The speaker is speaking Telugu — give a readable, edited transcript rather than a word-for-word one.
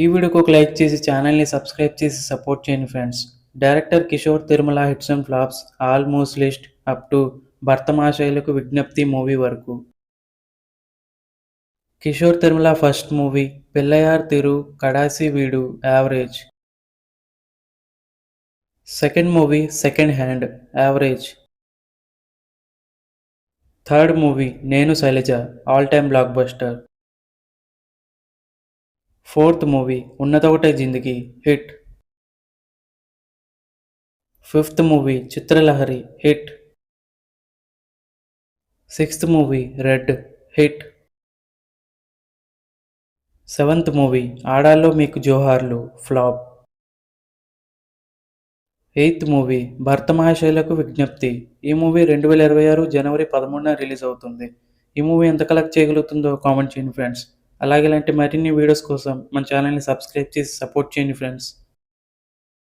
ఈ వీడియోకి ఒక లైక్ చేసి ఛానల్ని సబ్స్క్రైబ్ చేసి సపోర్ట్ చేయండి friends. Director Kishore Tirumala hits and flops almost list up to భర్తమాషయులకు విజ్ఞప్తి మూవీ వరకు. Kishore Tirumala first movie Pillaiyar Theru Kadaisi Veedu average. Second movie second hand average. Third movie Nenu Sailaja all time blockbuster. Fourth movie Unnadi Okate Zindagi hit. Fifth movie Chitralahari hit. Sixth movie Red hit. Seventh movie Aadavallu Meeku Joharlu flop. Eighth movie భర్తమాషయులకు విజ్ఞప్తి. ఈ మూవీ 2026 జనవరి 13న రిలీజ్ అవుతుంది. ఈ మూవీ ఎంత కలెక్ట్ చేయగలుగుతుందో కామెంట్ చేయండి ఫ్రెండ్స్. అలాగే ఇలాంటి మరిన్ని వీడియోస్ కోసం మన ఛానల్ని సబ్స్క్రైబ్ చేసి సపోర్ట్ చేయండి ఫ్రెండ్స్.